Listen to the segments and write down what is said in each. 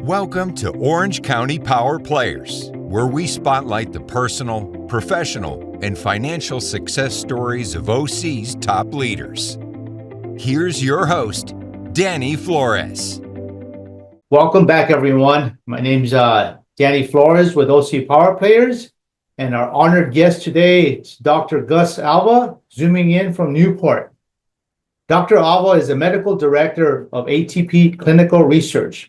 Welcome to Orange County Power Players, where we spotlight the personal, professional, and financial success stories of OC's top leaders. Here's your host, Danny Flores. Welcome back, everyone. My name's Danny Flores with OC Power Players, and our honored guest today is Dr. Gus Alva, zooming in from Newport. Dr. Alva is the medical director of ATP Clinical Research,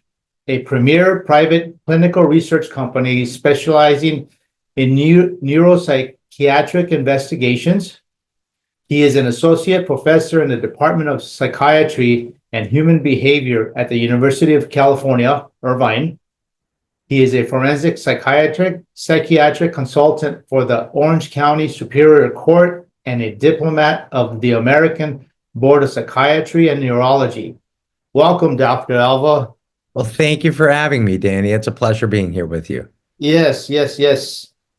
a premier private clinical research company specializing in neuropsychiatric investigations. He is an associate professor in the Department of Psychiatry and Human Behavior at the University of California, Irvine. He is a forensic psychiatric consultant for the Orange County Superior Court and a diplomat of the American Board of Psychiatry and Neurology. Welcome, Dr. Alva. Well, thank you for having me, Danny. It's a pleasure being here with you. Yes.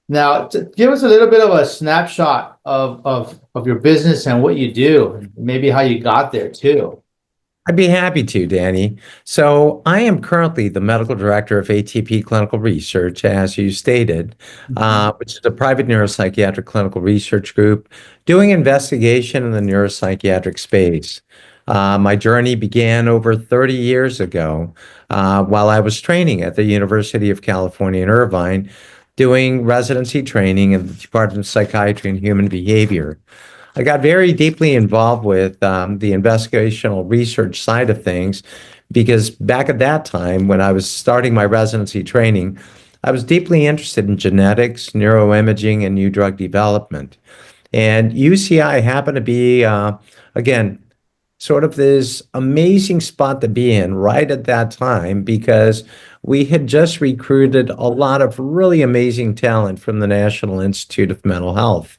Now, give us a little bit of a snapshot of your business and what you do, maybe how you got there too. I'd be happy to, Danny. So I am currently the medical director of ATP Clinical Research, as you stated, which is a private neuropsychiatric clinical research group doing investigation in the neuropsychiatric space. My journey began over 30 years ago while I was training at the University of California in Irvine, doing residency training in the Department of Psychiatry and Human Behavior. I got very deeply involved with the investigational research side of things because back at that time, when I was starting my residency training, I was deeply interested in genetics, neuroimaging, and new drug development. And UCI happened to be, again, sort of this amazing spot to be in right at that time because we had just recruited a lot of really amazing talent from the National Institute of Mental Health.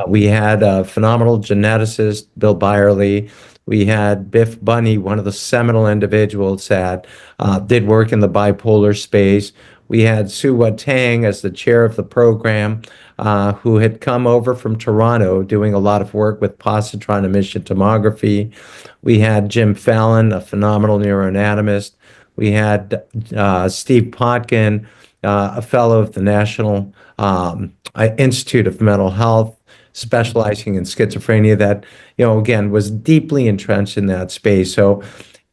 We had a phenomenal geneticist, Bill Byerly. We had Biff Bunny, one of the seminal individuals that did work in the bipolar space. We had Sue Tang as the chair of the program, who had come over from Toronto doing a lot of work with positron emission tomography. We had Jim Fallon, a phenomenal neuroanatomist. We had Steve Potkin, a fellow of the National Institute of Mental Health, specializing in schizophrenia that, again, was deeply entrenched in that space. So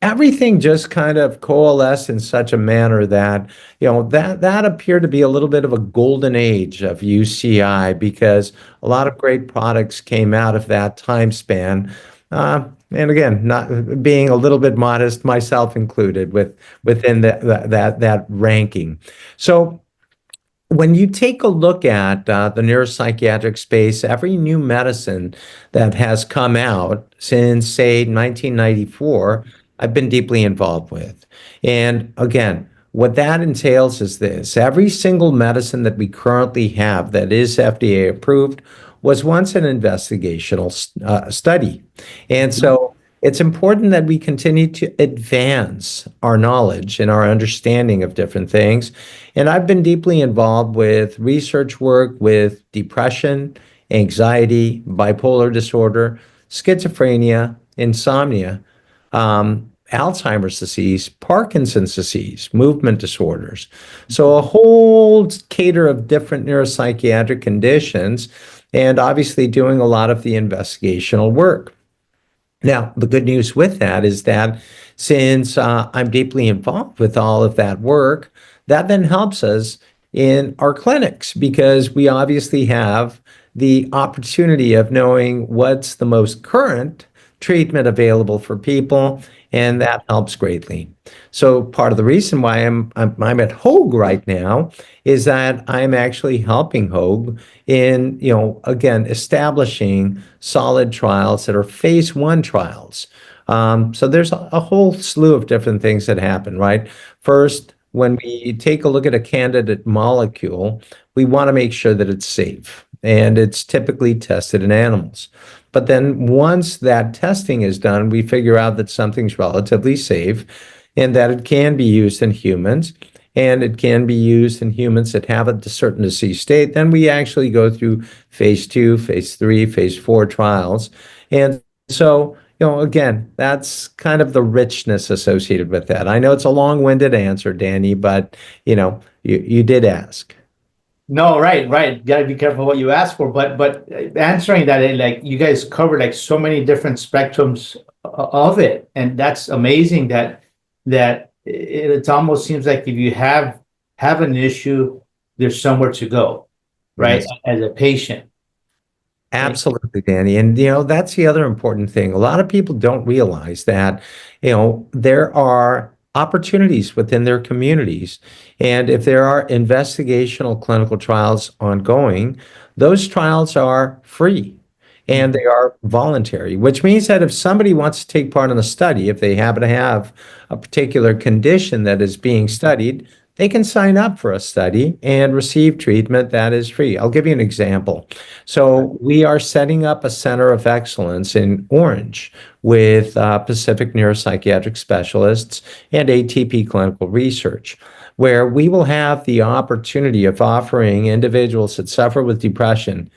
everything just kind of coalesced in such a manner that, that appeared to be a little bit of a golden age of UCI because a lot of great products came out of that time span. And again, not being a little bit modest, myself included, within that ranking. So when you take a look at the neuropsychiatric space, every new medicine that has come out since, say, 1994, I've been deeply involved with. And again, what that entails is this. Every single medicine that we currently have that is FDA approved was once an investigational study. And so it's important that we continue to advance our knowledge and our understanding of different things. And I've been deeply involved with research work with depression, anxiety, bipolar disorder, schizophrenia, insomnia, Alzheimer's disease, Parkinson's disease, movement disorders. So a whole cater of different neuropsychiatric conditions, and obviously doing a lot of the investigational work. Now, the good news with that is that since I'm deeply involved with all of that work, that then helps us in our clinics because we obviously have the opportunity of knowing what's the most current treatment available for people, and that helps greatly. So part of the reason why I'm at Hoag right now is that I'm actually helping Hoag in, again, establishing solid trials that are phase 1 trials. So there's a whole slew of different things that happen, right? First, when we take a look at a candidate molecule, we want to make sure that it's safe, and it's typically tested in animals. But then once that testing is done, we figure out that something's relatively safe and that it can be used in humans, and it can be used in humans that have a certain disease state. Then we actually go through phase 2, phase 3, phase 4 trials. And so again, that's kind of the richness associated with that. I know it's a long-winded answer, Danny, but you did ask. No, right. You gotta be careful what you ask for. But answering that, like you guys covered like so many different spectrums of it, and that's amazing. That it almost seems like if you have an issue, there's somewhere to go, right? Yes. As a patient. Right? Absolutely, Danny. And, that's the other important thing. A lot of people don't realize that, there are opportunities within their communities. And if there are investigational clinical trials ongoing, those trials are free and they are voluntary, which means that if somebody wants to take part in a study, if they happen to have a particular condition that is being studied, they can sign up for a study and receive treatment that is free. I'll give you an example. So we are setting up a center of excellence in Orange with Pacific neuropsychiatric specialists and ATP clinical research, where we will have the opportunity of offering individuals that suffer with depression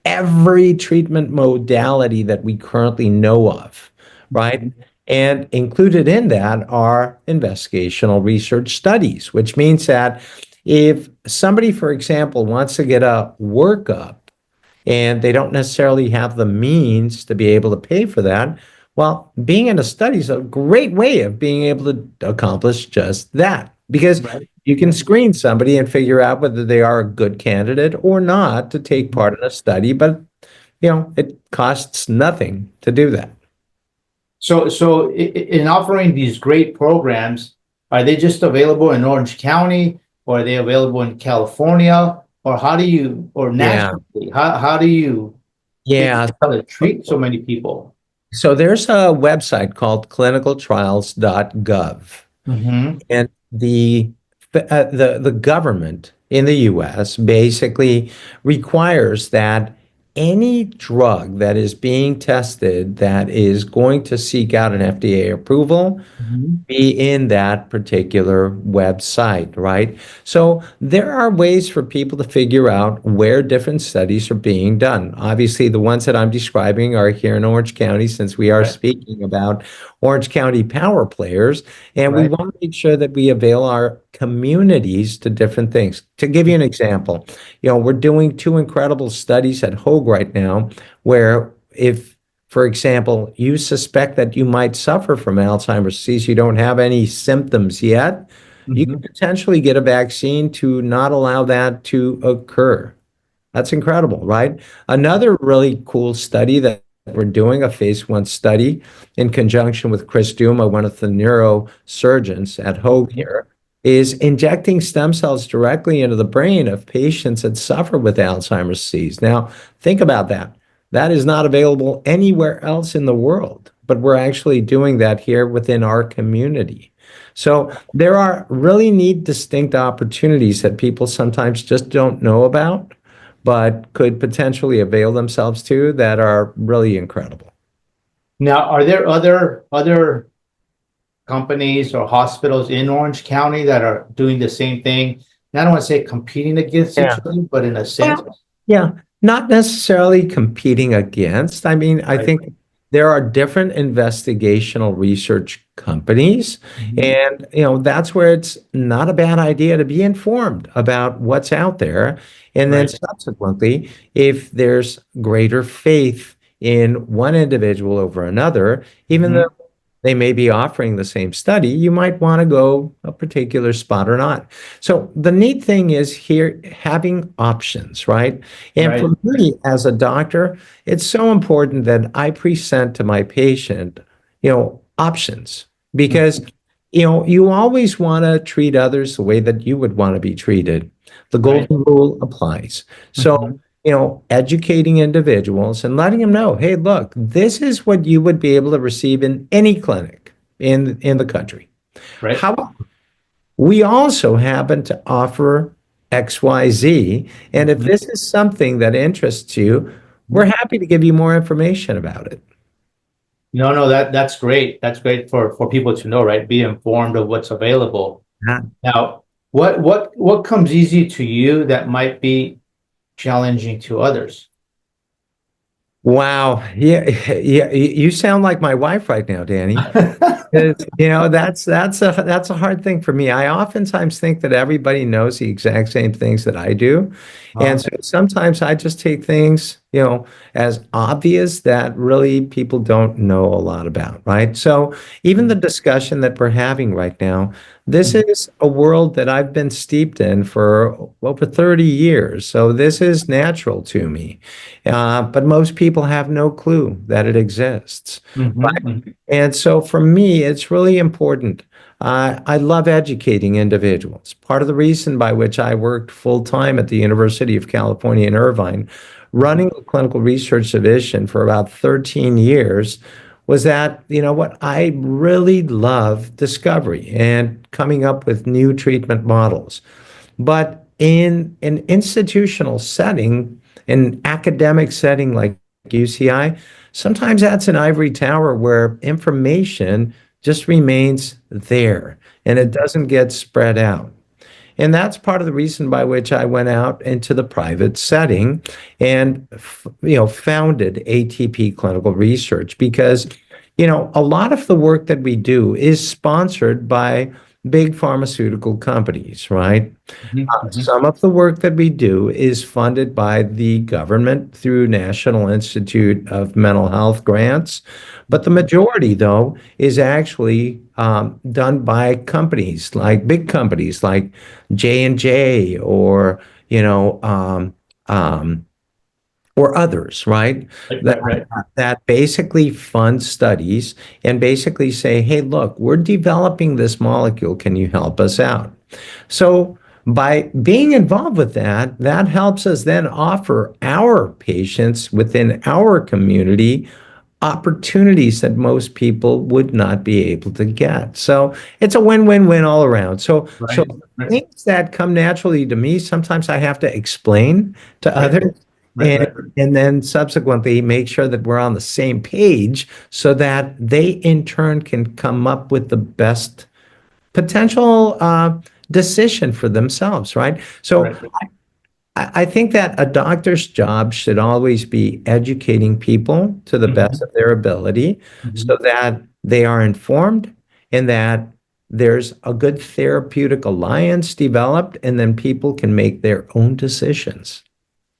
every treatment modality that we currently know of, right? And included in that are investigational research studies, which means that if somebody, for example, wants to get a workup and they don't necessarily have the means to be able to pay for that, well, being in a study is a great way of being able to accomplish just that because you can screen somebody and figure out whether they are a good candidate or not to take part in a study, but it costs nothing to do that. So in offering these great programs, are they just available in Orange County, or are they available in California, or nationally? How do you treat so many people? So there's a website called clinicaltrials.gov, and the government in the U.S. basically requires that any drug that is being tested that is going to seek out an FDA approval be in that particular website, right? So there are ways for people to figure out where different studies are being done. Obviously, the ones that I'm describing are here in Orange County, since we are speaking about Orange County power players, and we want to make sure that we avail our communities to different things. To give you an example, we're doing two incredible studies at Hoag right now, where if, for example, you suspect that you might suffer from Alzheimer's disease, you don't have any symptoms yet, you can potentially get a vaccine to not allow that to occur. That's incredible, right? Another really cool study that we're doing, a phase 1 study in conjunction with Chris Duma, one of the neurosurgeons at Hoag here, is injecting stem cells directly into the brain of patients that suffer with Alzheimer's disease. Now, think about that. That is not available anywhere else in the world, but we're actually doing that here within our community. So there are really neat, distinct opportunities that people sometimes just don't know about, but could potentially avail themselves to that are really incredible. Now, are there other companies or hospitals in Orange County that are doing the same thing? And I don't want to say competing against each other, but in a sense. Yeah, not necessarily competing against. I mean, I think there are different investigational research companies, and that's where it's not a bad idea to be informed about what's out there. And then subsequently, if there's greater faith in one individual over another, even though they may be offering the same study, you might want to go a particular spot or not. So the neat thing is here having options, right? And for me as a doctor, it's so important that I present to my patient, options, because you always want to treat others the way that you would want to be treated. The golden rule applies. So educating individuals and letting them know, hey, look, this is what you would be able to receive in any clinic in the country. However, we also happen to offer XYZ, and if this is something that interests you, we're happy to give you more information about it. No, that's great. That's great for people to know, right? Be informed of what's available. Now, what comes easy to you that might be challenging to others? Wow. Yeah, yeah, you sound like my wife right now, Danny. That's a hard thing for me. I oftentimes think that everybody knows the exact same things that I do. And so Okay. sometimes I just take things, as obvious that really people don't know a lot about, right? So even the discussion that we're having right now, this Mhm. is a world that I've been steeped in for over 30 years. So this is natural to me. But most people have no clue that it exists. Mhm, mhm. And so for me, it's really important. I love educating individuals. Part of the reason by which I worked full time at the University of California in Irvine, running a clinical research division for about 13 years, was that, what, I really love discovery and coming up with new treatment models. But in an institutional setting, an academic setting like UCI, sometimes that's an ivory tower where information just remains there and it doesn't get spread out. And that's part of the reason by which I went out into the private setting and founded ATP Clinical Research because a lot of the work that we do is sponsored by big pharmaceutical companies, right? Mhm, mhm. Some of the work that we do is funded by the government through National Institute of Mental Health grants, but the majority, though, is actually done by companies like big companies like J&J or um, or others, right? Right, That right, right. that basically fund studies and basically say, hey, look, we're developing this molecule. Can you help us out? So by being involved with that, that helps us then offer our patients within our community opportunities that most people would not be able to get. So it's a win-win-win all around. So Right, right, things that come naturally to me, sometimes I have to explain to right, others right, and right, right. and then subsequently make sure that we're on the same page so that they in turn can come up with the best potential decision for themselves, right? So Right. I think that a doctor's job should always be educating people to the best Mhm, of their ability so mhm. that they are informed and that there's a good therapeutic alliance developed, and then people can make their own decisions.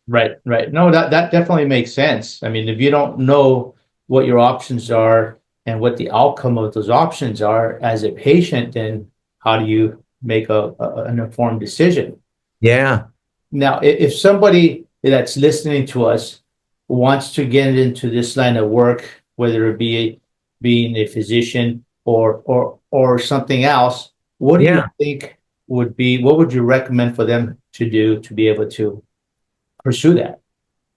Right, right. No, that definitely makes sense. I mean, if you don't know what your options are and what the outcome of those options are as a patient, then how do you make an informed decision? Yeah. Now, if somebody that's listening to us wants to get into this line of work, whether it be being a physician or something else, what do you Yeah. think what would you recommend for them to do to be able to pursue that?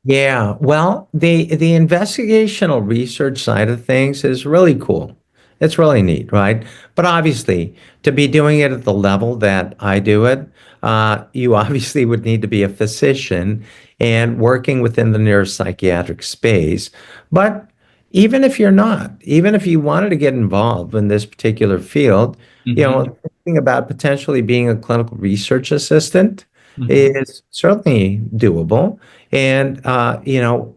Yeah, well, the investigational research side of things is really cool. It's really neat, right? But obviously, to be doing it at the level that I do it, you obviously would need to be a physician and working within the neuropsychiatric space. But even if you're not, even if you wanted to get involved in this particular field, Hmm. thinking about potentially being a clinical research assistant Hmm. is certainly doable. And,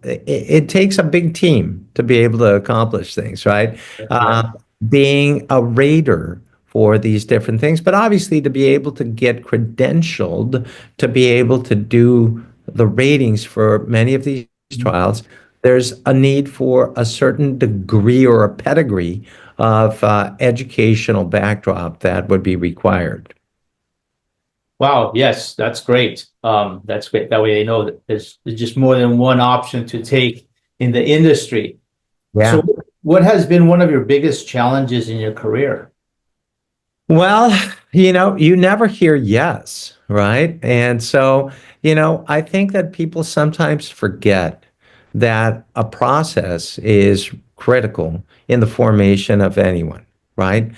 it takes a big team to be able to accomplish things, right? Right. Being a rater for these different things, but obviously to be able to get credentialed to be able to do the ratings for many of these trials, there's a need for a certain degree or a pedigree of educational backdrop that would be required. Wow, yes, that's great. That's great. That way they know that there's just more than one option to take in the industry. So Yeah. what has been one of your biggest challenges in your career? Well, you never hear yes, right? And so, I think that people sometimes forget that a process is critical in the formation of anyone, right?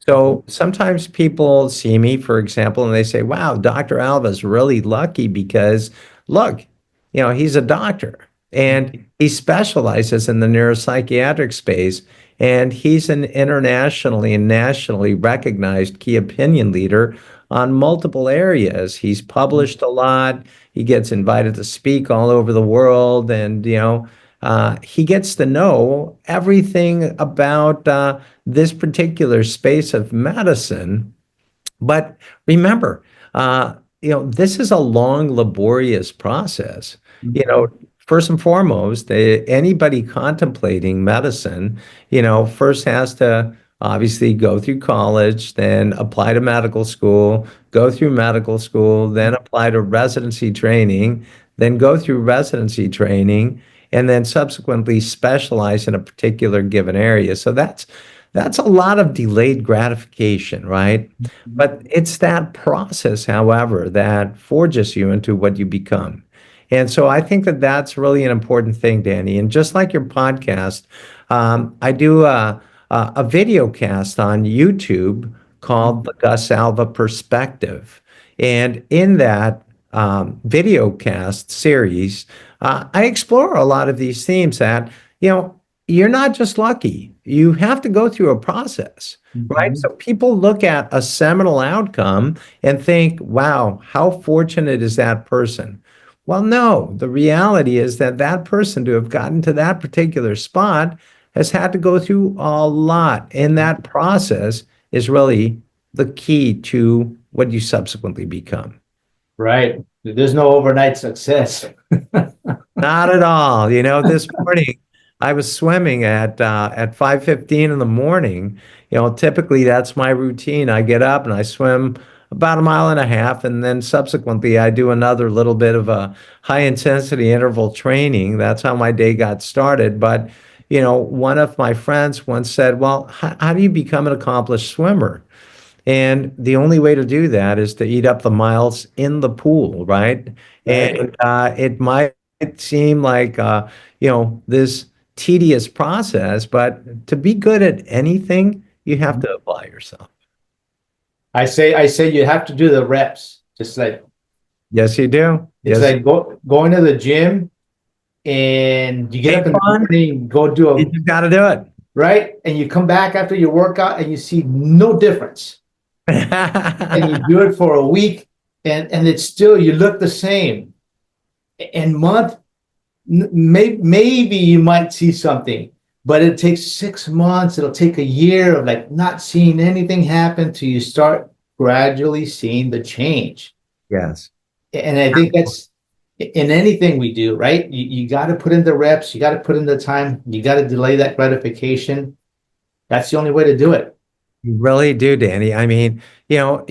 So sometimes people see me, for example, and they say, wow, Dr. Alva's really lucky because look, he's a doctor and he specializes in the neuropsychiatric space. And he's an internationally and nationally recognized key opinion leader on multiple areas. He's published a lot. He gets invited to speak all over the world. And, he gets to know everything about this particular space of medicine. But remember, this is a long, laborious process. First and foremost, anybody contemplating medicine, first has to obviously go through college, then apply to medical school, go through medical school, then apply to residency training, then go through residency training, and then subsequently specialize in a particular given area. So that's a lot of delayed gratification, right? But it's that process, however, that forges you into what you become. And so I think that that's really an important thing, Danny. And just like your podcast, I do a video cast on YouTube called the Gus Alva Perspective. And in that video cast series, I explore a lot of these themes that, you're not just lucky. You have to go through a process, right? So people look at a seminal outcome and think, wow, how fortunate is that person? Well, no, the reality is that that person, to have gotten to that particular spot, has had to go through a lot. And that process is really the key to what you subsequently become. Right. There's no overnight success. Not at all. This morning I was swimming at 5:15 in the morning. Typically that's my routine. I get up and I swim about a mile and a half, and then subsequently I do another little bit of a high intensity interval training. That's how my day got started. But one of my friends once said, well, how do you become an accomplished swimmer? And the only way to do that is to eat up the miles in the pool, right? And it might seem like this tedious process, but to be good at anything, you have to apply yourself. I say you have to do the reps. Just like, yes, you do. It's yes. like going to the gym and you get up in the morning, go do you got to do it. Right? And you come back after your workout and you see no difference. And you do it for a week and it's still, you look the same. And maybe you might see something, but it takes 6 months. It'll take a year of like not seeing anything happen till you start gradually seeing the change. Yes. And I think that's in anything we do, right? You got to put in the reps. You got to put in the time. You got to delay that gratification. That's the only way to do it. You really do, Danny. I mean, you're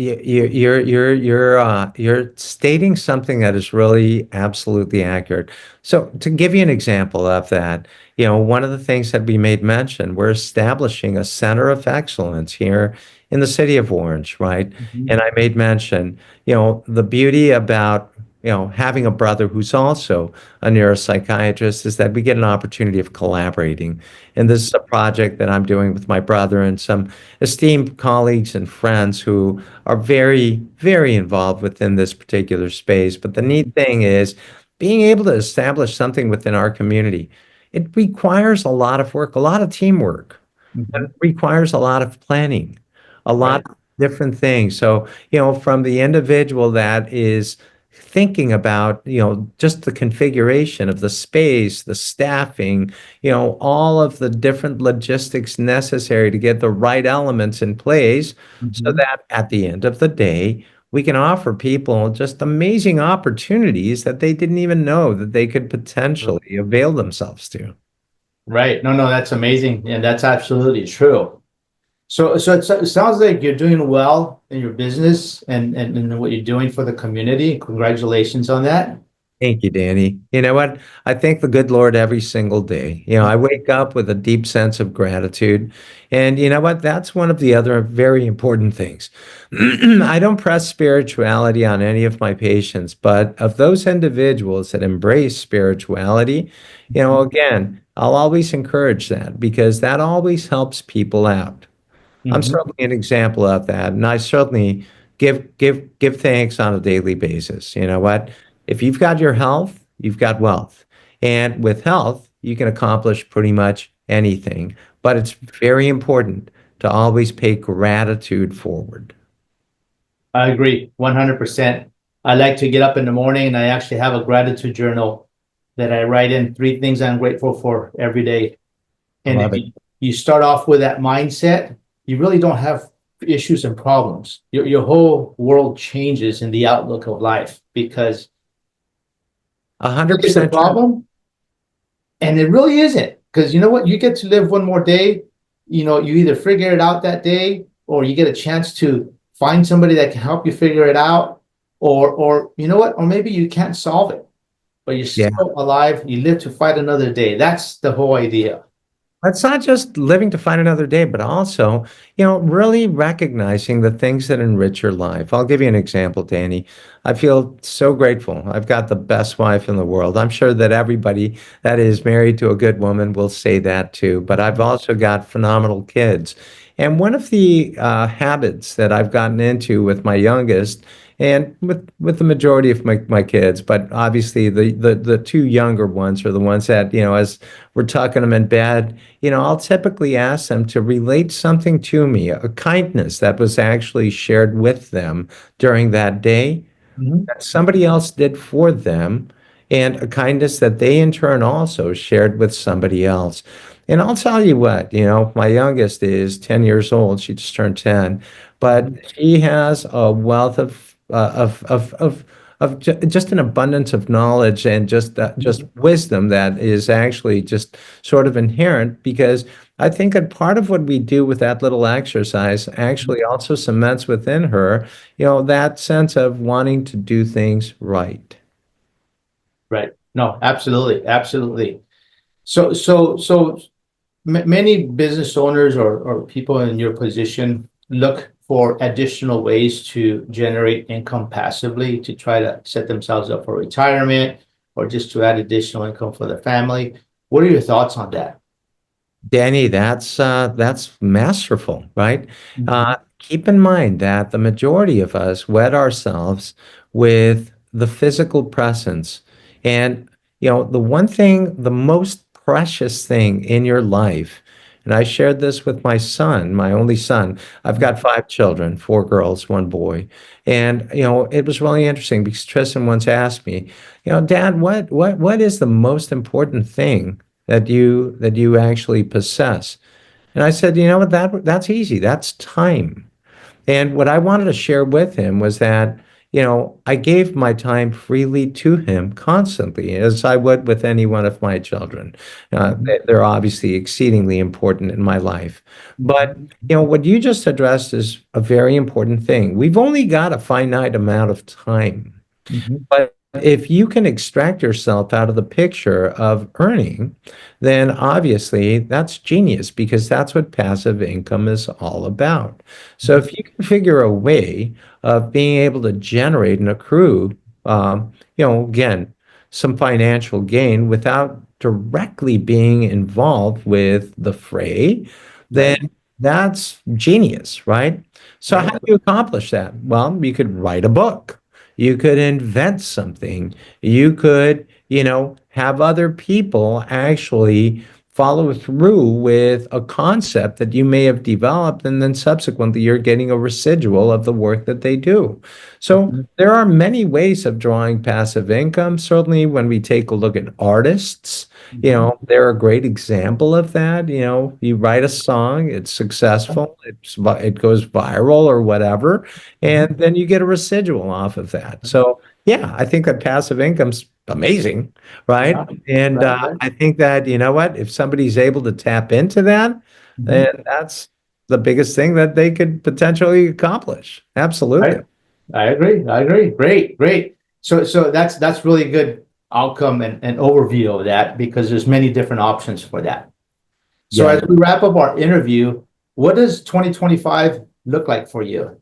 stating something that is really absolutely accurate. So to give you an example of that, one of the things that we made mention, we're establishing a center of excellence here in the city of Orange, right? And I made mention, the beauty about having a brother who's also a neuropsychiatrist is that we get an opportunity of collaborating. And this is a project that I'm doing with my brother and some esteemed colleagues and friends who are very, very involved within this particular space. But the neat thing is being able to establish something within our community. It requires a lot of work, a lot of teamwork. It requires a lot of planning, a lot of different things. So, from the individual that is thinking about, just the configuration of the space, the staffing, all of the different logistics necessary to get the right elements in place so that at the end of the day, we can offer people just amazing opportunities that they didn't even know that they could potentially avail themselves to. Right. No, that's amazing. And that's absolutely true. So it sounds like you're doing well in your business and what you're doing for the community. Congratulations on that. Thank you, Danny. You know what? I thank the good Lord every single day. I wake up with a deep sense of gratitude. And you know what? That's one of the other very important things. I don't press spirituality on any of my patients, but of those individuals that embrace spirituality, again, I'll always encourage that because that always helps people out. I'm certainly an example of that, and I certainly give thanks on a daily basis. You know what? If you've got your health, you've got wealth, and with health, you can accomplish pretty much anything. But it's very important to always pay gratitude forward. I agree, 100%. I like to get up in the morning and I actually have a gratitude journal that I write in 3 things I'm grateful for every day. And Love if it. you start off with that mindset, you really don't have issues and problems. Your whole world changes in the outlook of life because it's a 100% true. problem and it really isn't. Because you know what? You get to live one more day. You either figure it out that day or you get a chance to find somebody that can help you figure it out. Or you know what? Or maybe you can't solve it, but you're Yeah. still alive. You live to fight another day. That's the whole idea. It's not just living to fight another day, but also, really recognizing the things that enrich your life. I'll give you an example, Danny. I feel so grateful. I've got the best wife in the world. I'm sure that everybody that is married to a good woman will say that too. But I've also got phenomenal kids. And one of the habits that I've gotten into with my youngest and with the majority of my kids, but obviously the two younger ones are the ones that, as we're tucking them in bed, I'll typically ask them to relate something to me, a kindness that was actually shared with them during that day Mhm. that somebody else did for them, and a kindness that they in turn also shared with somebody else. And I'll tell you what, my youngest is 10 years old. She just turned 10, but she has a wealth of just an abundance of knowledge and just wisdom that is actually just sort of inherent because I think that part of what we do with that little exercise actually also cements within her, that sense of wanting to do things right. Right. No, absolutely. Absolutely. So many business owners or people in your position look for additional ways to generate income passively to try to set themselves up for retirement or just to add additional income for the family. What are your thoughts on that? Danny, that's masterful, right? Mhm. Keep in mind that the majority of us wed ourselves with the physical presence. And the one thing, the most precious thing in your life, and I shared this with my son, my only son. I've got 5 children, 4 girls, 1 boy. And it was really interesting because Tristan once asked me, Dad, what is the most important thing that you actually possess? And I said, what, that's easy. That's time. And what I wanted to share with him was that, I gave my time freely to him constantly, as I would with any one of my children. Mhm. They're obviously exceedingly important in my life. But, Mhm. what you just addressed is a very important thing. We've only got a finite amount of time. Mhm. But if you can extract yourself out of the picture of earning, then obviously that's genius because that's what passive income is all about. So Mhm. if you can figure a way of being able to generate and accrue, again, some financial gain without directly being involved with the fray, then Right. that's genius, right? So how Right. do you accomplish that? Well, you could write a book. You could invent something. You could, have other people actually follow through with a concept that you may have developed, and then subsequently you're getting a residual of the work that they do. So Mhm. there are many ways of drawing passive income. Certainly, when we take a look at artists, Mhm. they're a great example of that. You write a song, it's successful, it goes viral or whatever, Mhm. and then you get a residual off of that. So yeah, I think that passive income's amazing, right? Yeah. And Right. Right. I think that, what, if somebody's able to tap into that, then Mhm. that's the biggest thing that they could potentially accomplish. Absolutely. Right. I agree. I agree. Great. Great. So that's really good outcome and overview of that because there's many different options for that. So Yeah. as we wrap up our interview, what does 2025 look like for you?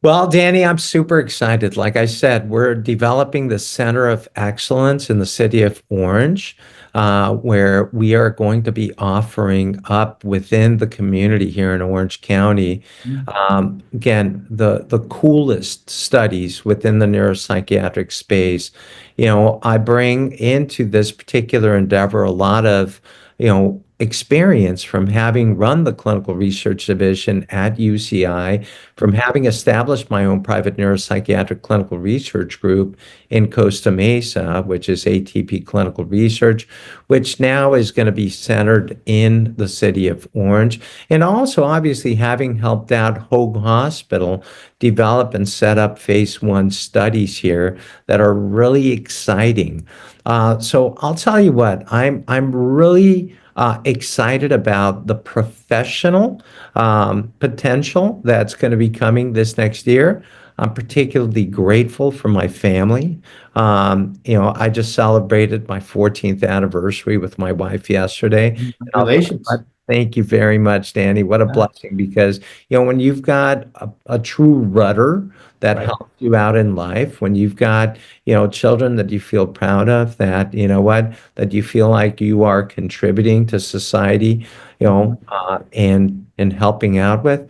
Well, Danny, I'm super excited. Like I said, we're developing the Center of Excellence in the city of Orange, where we are going to be offering up within the community here in Orange County, again, the coolest studies within the neuropsychiatric space. I bring into this particular endeavor a lot of, experience from having run the clinical research division at UCI, from having established my own private neuropsychiatric clinical research group in Costa Mesa, which is ATP Clinical Research, which now is going to be centered in the city of Orange. And also, obviously, having helped out Hoag Hospital develop and set up phase 1 studies here that are really exciting. So I'll tell you what, I'm really excited about the professional potential that's going to be coming this next year. I'm particularly grateful for my family. I just celebrated my 14th anniversary with my wife yesterday. Congratulations. Thank you very much, Danny. What a blessing, because when you've got a true rudder that helps you out in life, when you've got children that you feel proud of, that that you feel like you are contributing to society, and helping out with,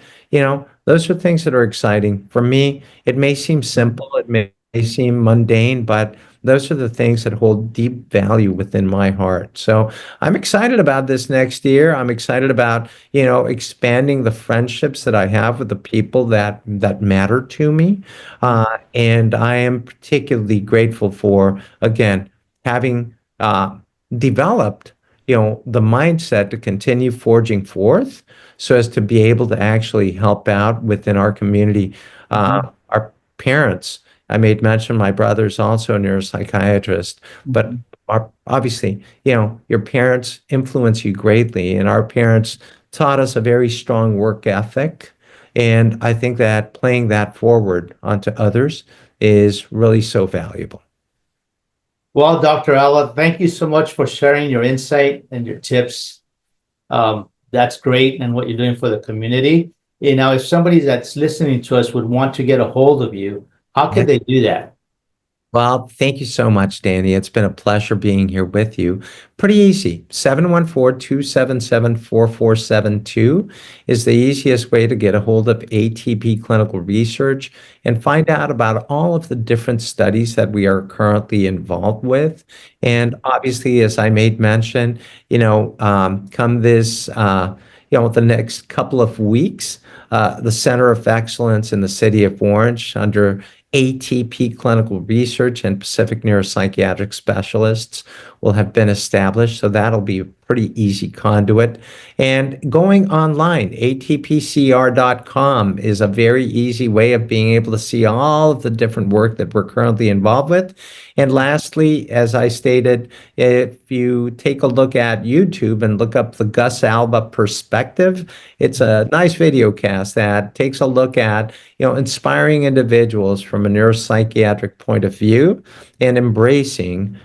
those are things that are exciting. For me, it may seem simple, it may seem mundane, but those are the things that hold deep value within my heart. So I'm excited about this next year. I'm excited about, expanding the friendships that I have with the people that matter to me. And I am particularly grateful for, again, having developed, the mindset to continue forging forth so as to be able to actually help out within our community. Our parents, I made mention my brother's also a neuropsychiatrist, but obviously, your parents influence you greatly, and our parents taught us a very strong work ethic. And I think that playing that forward onto others is really so valuable. Well, Dr. Alva, thank you so much for sharing your insight and your tips. That's great, and what you're doing for the community. Now, if somebody that's listening to us would want to get a hold of you, how can they do that? Well, thank you so much, Danny. It's been a pleasure being here with you. Pretty easy. 714-277-4472 is the easiest way to get a hold of ATP Clinical Research and find out about all of the different studies that we are currently involved with. And obviously, as I made mention, come this, the next couple of weeks, the Center of Excellence in the City of Orange under ATP Clinical Research and Pacific Neuropsychiatric Specialists will have been established. So that'll be a pretty easy conduit. And going online, atpcr.com is a very easy way of being able to see all of the different work that we're currently involved with. And lastly, as I stated, if you take a look at YouTube and look up the Gus Alva Perspective, it's a nice video cast that takes a look at, inspiring individuals from a neuropsychiatric point of view and embracing,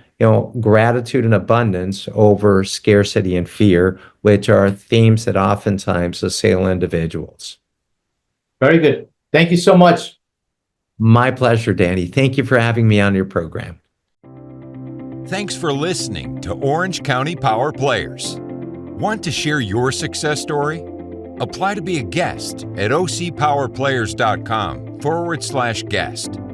gratitude and abundance over scarcity and fear, which are themes that oftentimes assail individuals. Very good. Thank you so much. My pleasure, Danny. Thank you for having me on your program. Thanks for listening to Orange County Power Players. Want to share your success story? Apply to be a guest at ocpowerplayers.com/guest.